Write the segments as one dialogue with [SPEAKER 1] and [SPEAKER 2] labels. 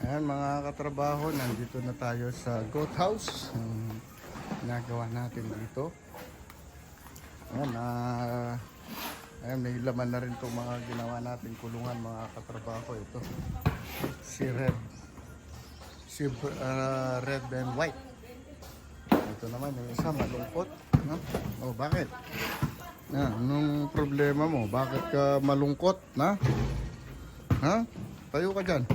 [SPEAKER 1] Ayan mga katrabaho, nandito na tayo sa goat house. Ginagawa natin dito. Ayan, ayan, may laman na rin itong mga ginawa natin kulungan mga katrabaho. Ito, si Red. Red and white. Ito naman, yung isa malungkot. No? Oh, bakit? Anong problema mo? Bakit ka malungkot? Na? Ha? Tayo ka dyan.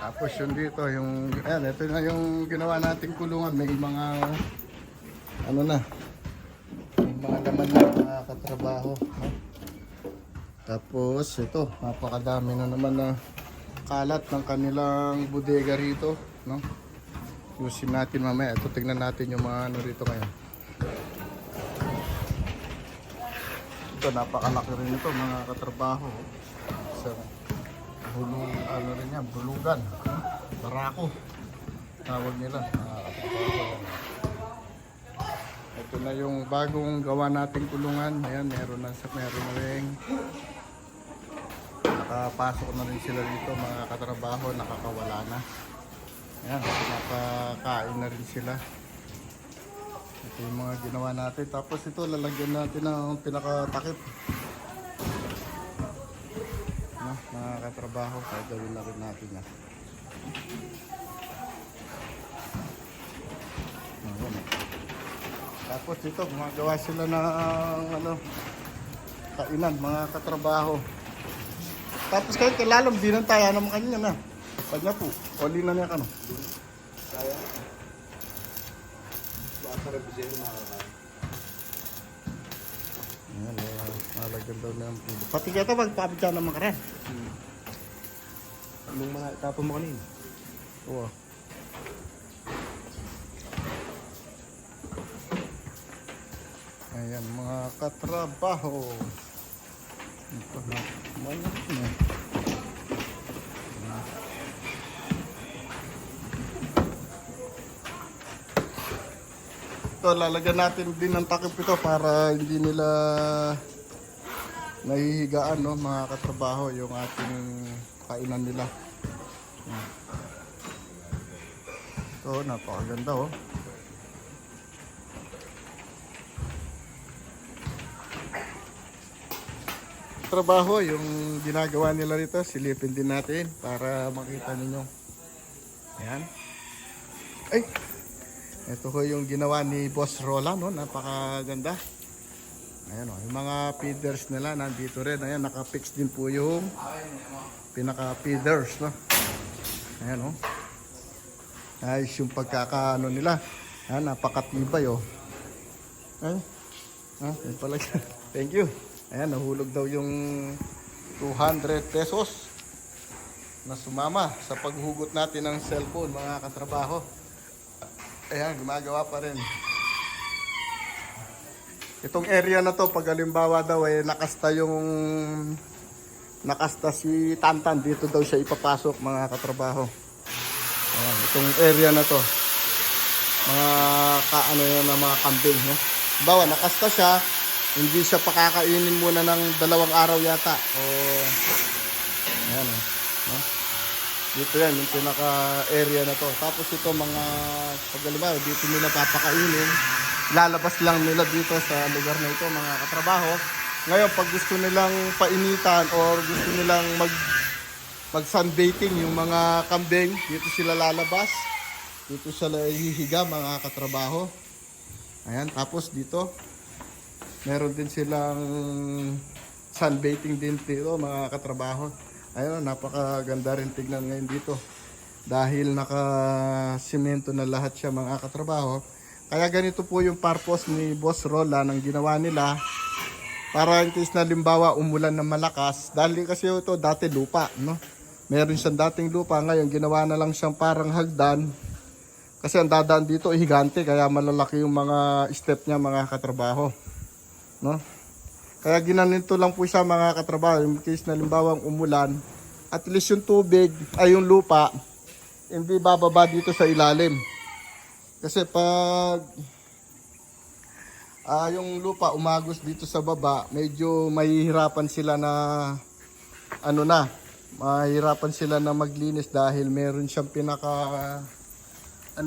[SPEAKER 1] Tapos yun dito, ayan, ito na yung ginawa nating kulungan. May mga, ano na, may mga laman na mga katrabaho. No? Tapos ito, napakadami na naman na kalat ng kanilang bodega rito. No? Yusin natin mamaya. Ito, tignan natin yung mga ano rito ngayon. Ito, napakalaki rin ito mga katrabaho. So, ano rin yan, bulugan, barako tawag nila. Ito na yung bagong gawa nating kulungan. Ayan, meron na rin, nakapasok na rin sila dito mga katrabaho, nakakawala na. Ayan, nakakain na rin sila. Ito yung mga ginawa natin. Tapos ito, lalagyan natin ng pinakatakip. Mga katrabaho, kaya gawin na rin natin yan. Tapos dito, gumagawa sila ng kainan, mga katrabaho. Tapos kayo kilalam, di nang tayo naman kanina na. Kanya po, oli na niya ka no.
[SPEAKER 2] Kaya, baka represent yung mga kakain.
[SPEAKER 1] Ayan, malagyan daw na yung pulo. Pati kaya ito, magpapit ka naman ka rin.
[SPEAKER 2] Anong mga tapon mo kanina?
[SPEAKER 1] Oo. Ayan, mga katrabaho. Ito na. Mayan na. Ito, lalagyan natin din ng takip ito para hindi nila nahihigaan, no, mga katrabaho, yung ating kainan nila. Ito, napakaganda, oh. Trabaho, yung ginagawa nila rito, silipin din natin para makita ninyo. Ayan. Ay! Ito ko yung ginawa ni Boss Rola, no? Napakaganda. Ayan, oh, yung mga feeders nila nandito rin. Ayan, naka-fix din po yung pinaka-feeders, no? Ayan, oh. Ayos yung pagkakaano nila. Ayan, napakatibay, oh. Ay, yun pala. Thank you. Ayan, nahulog daw yung 200 pesos na sumama sa paghugot natin ng cellphone, mga katrabaho. Ayan, gumagawa pa rin. Itong area na to, pag halimbawa daw nakasta si Tantan, dito daw siya ipapasok, mga katrabaho. Ayan, itong area na to, mga mga kambing, no? Bawa, nakasta siya, hindi siya pakakainin muna ng 2 araw yata. O, ayan, no? Dito yan, yung pinaka-area na to. Tapos ito, mga pagalibaw, dito nila papakainin. Lalabas lang nila dito sa lugar na ito, mga katrabaho. Ngayon, pag gusto nilang painitan or gusto nilang mag-sunbathing yung mga kambing, dito sila lalabas. Dito sila hihiga, mga katrabaho. Ayan, tapos dito, meron din silang sunbathing din dito, mga katrabaho. Ayun, napakaganda rin tignan ngayon dito. Dahil naka-simento na lahat siya, mga katrabaho. Kaya ganito po yung purpose ni Boss Rola ng ginawa nila. Para in case na limbawa umulan ng malakas. Dahil kasi ito dati lupa, no? Meron siyang dating lupa. Ngayon ginawa na lang siyang parang hagdan. Kasi ang dadaan dito higante. Kaya malalaki yung mga step niya, mga katrabaho, no? Kaya ginanito lang po siya, mga katrabaho, in case na limbawang umulan, at least yung tubig, ay yung lupa, hindi bababa dito sa ilalim. Kasi pag yung lupa umagos dito sa baba, medyo mahihirapan sila na mahihirapan sila na maglinis dahil meron siyang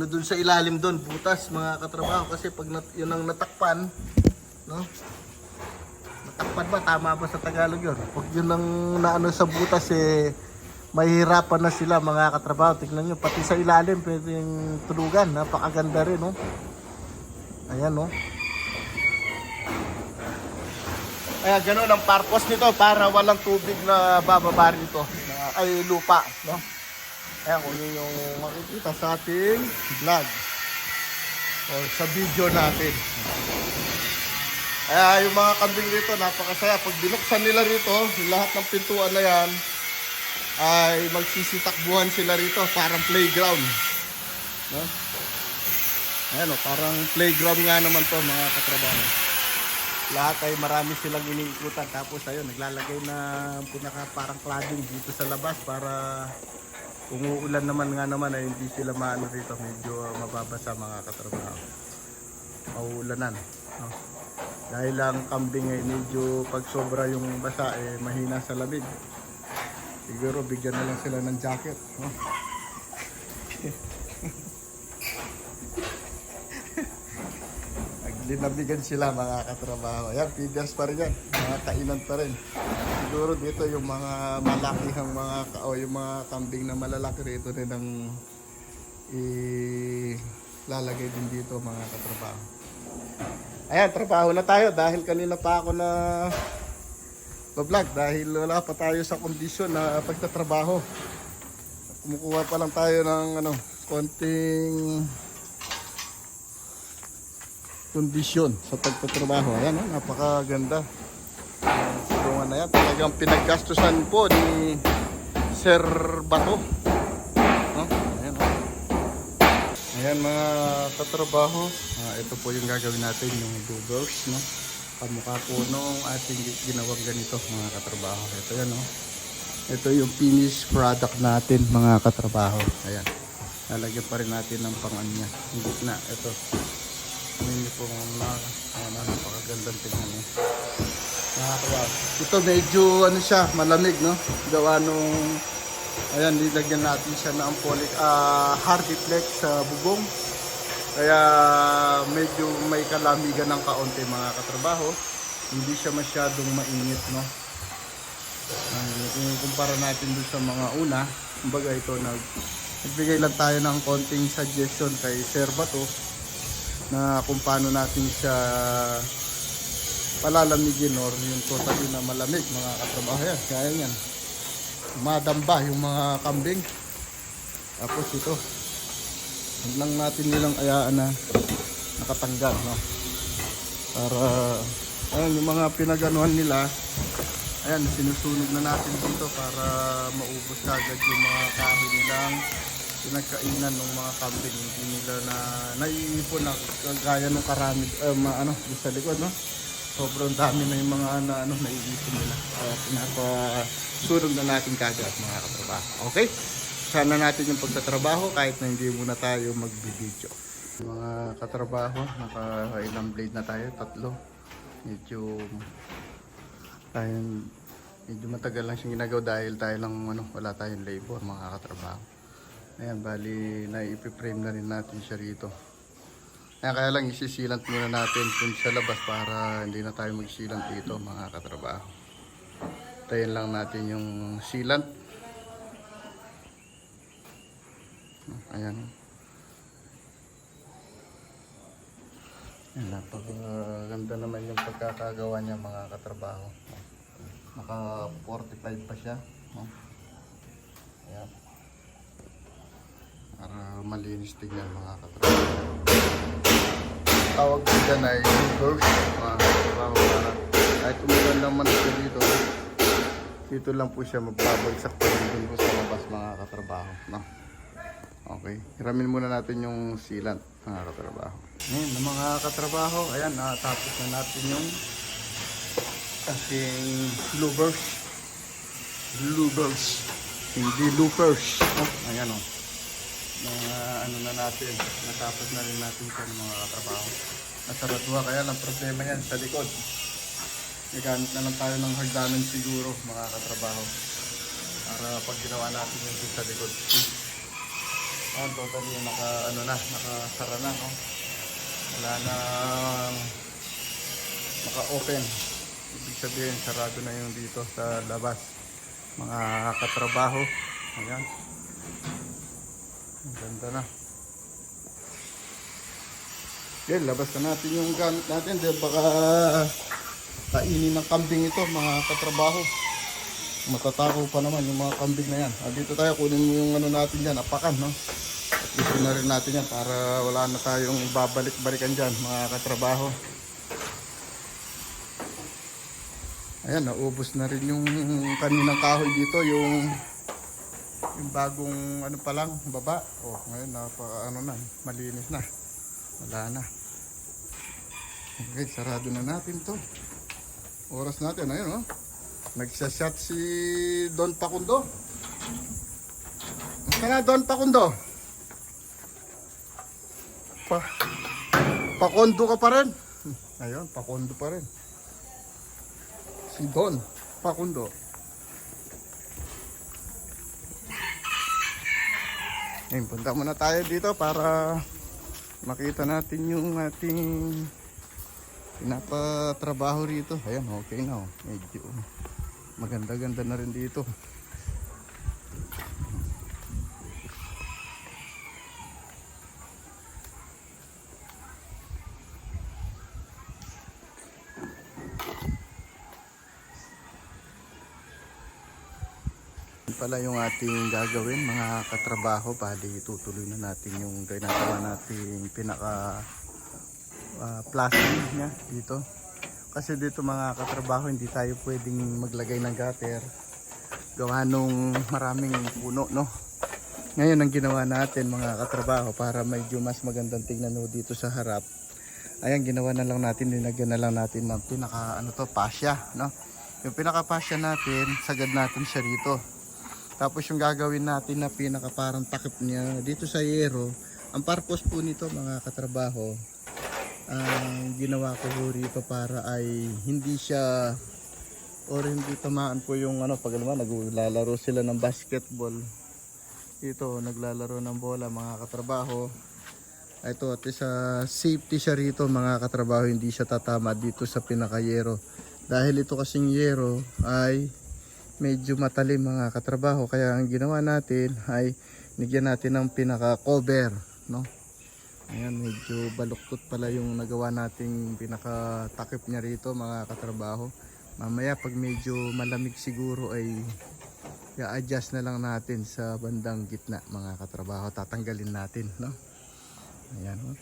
[SPEAKER 1] dun sa ilalim dun, butas mga katrabaho, kasi pag yun ang natakpan, no? Natakpan ba? Tama ba sa Tagalog yun? Pag yun ang naano sa butas, mahihirapan na sila mga katrabaho. Tignan nyo, pati sa ilalim pwedeng tulugan. Napakaganda rin, no? Ayan, no? Ayan, ganun ang purpose nito, para walang tubig na bababa rito, ay lupa, no? Ayan, kung yun yung makikita sa ating vlog o sa video natin. Yung mga kambing rito, napakasaya. Pag binuksan nila rito, lahat ng pintuan na yan, ay magsisitakbuhan sila rito, parang playground, no? Ayan, parang playground nga naman to mga katrabaho. Lahat ay marami silang iniikutan. Tapos ayun, naglalagay na parang cladding dito sa labas para kung uulan naman ay hindi sila maano rito, medyo mababasa mga katrabaho. Mauulanan, no? Dahil ang kambing ay medyo pag sobra yung basa mahina sa lamig. Siguro bigyan na lang sila ng jacket, no? Linabigan sila mga katrabaho. Ayan, feeders pa rin yan. Mga kainan pa rin. Siguro dito yung mga malakihang yung mga kambing na malalaki rito rin ang ilalagay din dito mga katrabaho. Ayan, trabaho na tayo dahil kanina pa ako na vlog dahil wala pa tayo sa kondisyon na pagtatrabaho. Kumukuha pa lang tayo ng konting kondisyon sa pagtatrabaho. Ayan, napakaganda. Tulungan na yan. Talagang pinaggastusan po ni Sir Bato. No? Ayan, ayan mga katrabaho. Ito po yung gagawin natin, yung doors, no? Kamukha po nung ating ginawang ganito mga katrabaho. Ito yan, no? Ito yung finished product natin mga katrabaho. Ayan. Lalagyan pa rin natin ng pang-ano niya. Yung gitna. Ito. Hindi po napakagandang tingnan niya. Ito medyo malamig, no? Gawa nung ayan, nilagyan natin siya ng hardiplex sa bubong. Kaya medyo may kalamigan ng kaunti mga katrabaho. Hindi siya masyadong mainit, no? Kung kumpara natin dun sa mga una, kumbaga ito nagbigay lang tayo ng konting suggestion kay Sir Bato na kung paano natin siya palalamigin or yung totally na malamig mga katrabaho. Yan, kaya yan, madamba yung mga kambing. Tapos ito, huwag lang natin nilang ayaan na nakatanggal, no? Para ayan, yung mga pinaganuhan nila, ayan, sinusunog na natin dito para maubos agad yung mga kahoy nilang pinagkainan ng mga kambing. Hindi nila na naiipon na gaya ng karami sa likod, no? Sobrang dami na yung mga naiipon nila. Kaya pinapasunog na natin kagad mga katrabaho. Okay? Sana natin yung pagtatrabaho kahit na hindi muna tayo magbibideo. Mga katrabaho, naka-ilang blade na tayo, 3. Medyo matagal lang siyang ginagawa dahil tayo lang wala tayong labor mga katrabaho. Ayan, bali na-i-frame na rin natin siya rito. Ayan, kaya lang isisilant muna natin dun sa labas para hindi na tayo magsilant dito mga katrabaho. Tayin lang natin yung sealant. Ayan. Ayan, napakaganda naman yung pagkakagawa niya mga katrabaho. Naka 45 pa siya. Ayan. Para malinis tignan mga katrabaho. Tawag ko dyan ay burst mga katrabaho. Kahit umulan naman siya dito lang po siya magbabagsak po dun po sa labas mga katrabaho, no? Okay, hiramin muna natin yung sealant mga katrabaho. Ngayon mga katrabaho, ayan, tapos na natin yung ating loopers, hindi loopers, oh, ayan na natin, natapos na rin natin siya ng mga katrabaho. Nasaraduha, kaya lang problema yan sa likod. Gagamit na lang tayo ng hagdanan siguro mga katrabaho. Para pag ginawa natin yung sa likod. Totally nakasara na, no? Wala na naka-open. Ibig sabihin, sarado na yung dito sa labas. Mga katrabaho. Ayan. Ang ganda na. Okay, labas na natin yung gamit natin. Dahil baka kainin ng kambing ito, mga katrabaho. Matatakaw pa naman yung mga kambing na yan. Dito tayo, kunin mo yung ano natin dyan, apakan, no? At ito na rin natin yan para wala na tayong babalik-balikan dyan, mga katrabaho. Ayan, naubos na rin yung kaninang kahoy dito, yung bagong ano pa lang, baba. Oh, ngayon malinis na. Wala na. Okay, sarado na natin to. Oras natin, ayun, oh. Nagsashot si Don Pakundo. Kaya Don Pakundo. Pakondo ka pa rin. Ayun, Pakondo pa rin. Si Don Pakundo. Ayun, punta muna tayo dito para makita natin yung ating pinapatrabaho rito. Ayan, okay na, oh. Medyo maganda-ganda na rin dito. Pala yung ating gagawin mga katrabaho, bali itutuloy na natin yung ginagawa natin pinaka plastic niya dito. Kasi dito mga katrabaho, hindi tayo pwedeng maglagay ng gutter gawa nung maraming puno, no? Ngayon ang ginawa natin mga katrabaho para medyo mas magandang tingnan no, dito sa harap. Ayan, ginawa na lang natin, dinagyan na lang natin ng pinaka pasya, no? Yung pinaka pasya natin, sagad natin siya rito. Tapos yung gagawin natin na pinaka parang takip niya dito sa yero, ang purpose po nito mga katrabaho, ang ginawa ko po rito para ay hindi siya or hindi tamaan po yung pag naglalaro sila ng basketball. Dito naglalaro ng bola mga katrabaho. Ito at sa safety siya rito mga katrabaho, hindi siya tatama dito sa pinaka yero. Dahil ito kasing yero ay medyo matalim mga katrabaho, kaya ang ginawa natin ay nigyan natin ng pinaka cover, no? Ayan, medyo baluktot pala yung nagawa nating pinaka takip niya rito mga katrabaho. Mamaya pag medyo malamig siguro ay i-adjust na lang natin sa bandang gitna mga katrabaho, tatanggalin natin, no? Ayan, oh.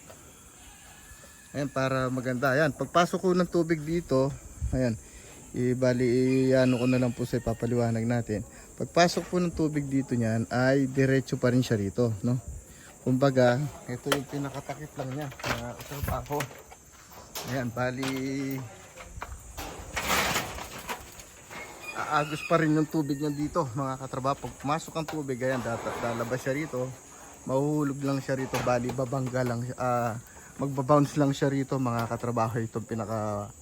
[SPEAKER 1] Ayan, para maganda. Ayan, pagpasok ko ng tubig dito, ayan, ano ko na lang po sa ipapaliwanag natin. Pagpasok po ng tubig dito niyan ay diretso pa rin siya rito, no? Kumbaga, ito yung pinakatakip lang niya mga katrabaho. Ayan, bali aagos pa rin yung tubig niya dito mga katrabaho. Pag pumasok ang tubig, ayan, lalabas siya rito, mahuhulog lang siya rito, bali babangga lang, magbabounce lang siya rito mga katrabaho. Itong pinaka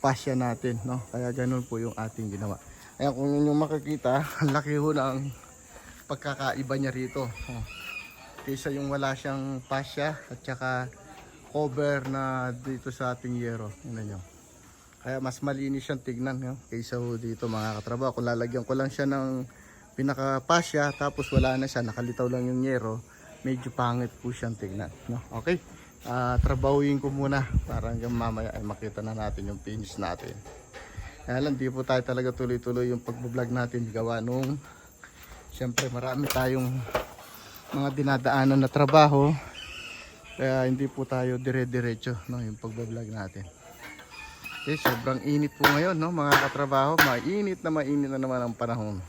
[SPEAKER 1] pasya natin, no? Kaya ganun po yung ating ginawa. Ayan, kung yung makikita, ang laki ho ng pagkakaiba niya rito, oh. Kaysa yung wala siyang pasya at saka cover na dito sa ating yero. Yun nyo. Kaya mas malinis siyang tignan, no? Kaysa ho dito mga katrabaho. Kung lalagyan ko lang siya ng pinaka pasya tapos wala na siya, nakalitaw lang yung yero, medyo pangit po siyang tignan, no? Okay. Trabahuin ko muna para hanggang mamaya ay makita na natin yung finish natin. Kaya lang di po tayo talaga tuloy-tuloy yung pagbablog natin gawa nung siyempre marami tayong mga dinadaanan na trabaho, kaya hindi po tayo dire-diretso, no, yung pagbablog natin. Okay, sobrang init po ngayon, no, mga katrabaho. Mainit na naman ang panahon.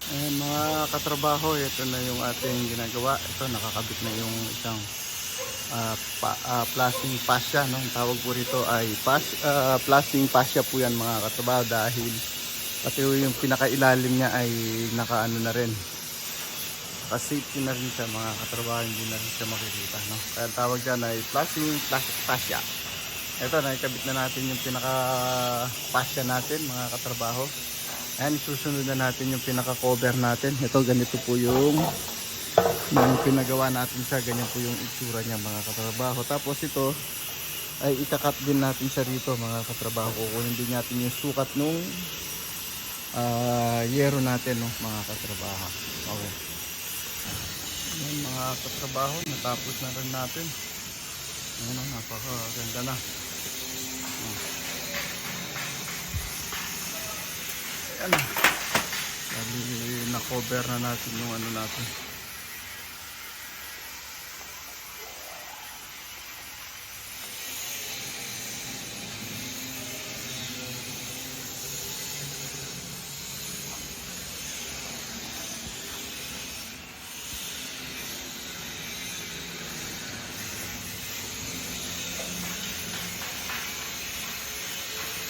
[SPEAKER 1] Ayan, mga katrabaho, ito na yung ating ginagawa. Ito, nakakabit na yung isang plasting pasya, no? Ang tawag po rito ay plasting pasya po yan mga katrabaho, dahil pati yung pinakailalim niya ay nakaano na rin, pa-safety na rin siya mga katrabaho, hindi na rin siya makikita, no? Kaya ang tawag dyan ay flashing plastic fascia. Ito, nakikabit na natin yung pinaka-fascia natin mga katrabaho. Ayan, susunod na natin yung pinaka-cover natin. Ito, ganito po yung pinagawa natin siya. Ganyan po yung itsura niya mga katrabaho. Tapos ito ay ikakat din natin siya rito mga katrabaho. Kukunin din natin yung sukat nung yero natin, no, mga katrabaho. Okay. Ayan, mga katrabaho, natapos na rin natin. Ayan, napakaganda na. Ayan, na-cover na natin yung ano natin.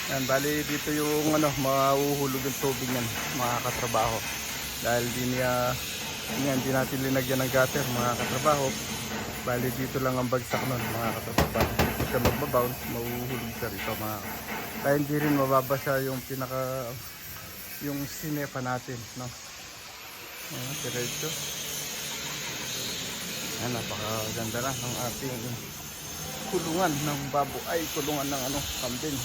[SPEAKER 1] Yan, bali dito yung ano, mahuhulog yung tubig yan, mga katrabaho. Dahil hindi natin linagyan ng gutter, mga katrabaho. Bali dito lang ang bagsak nun, mga katrabaho. Dito siya magbabounce, mahuhulog siya rito, mga. Kaya hindi rin mababasa yung yung sinepa natin, no. Ayan, diretso. Ayan, napakaganda na ng ating kulungan ng babo, ay kulungan ng ano, kambing.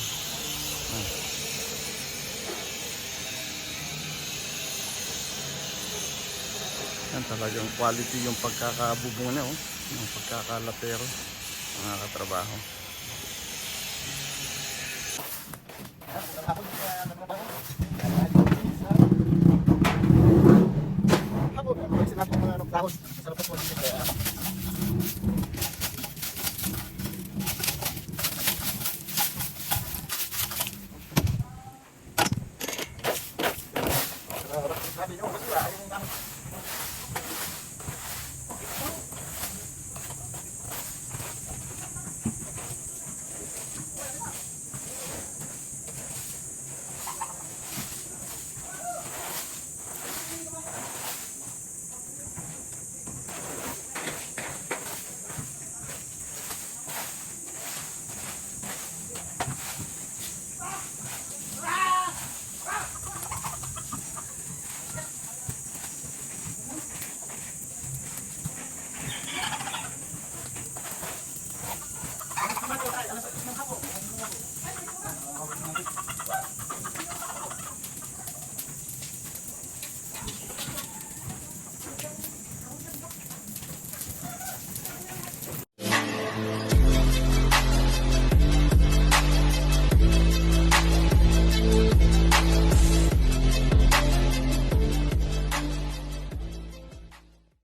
[SPEAKER 1] Yan, talagang quality yung pagkakabubungan niya, oh. Yung pagkakalapero, mga katrabaho. Ako, sinapos mo na ng dahon. Sarap po.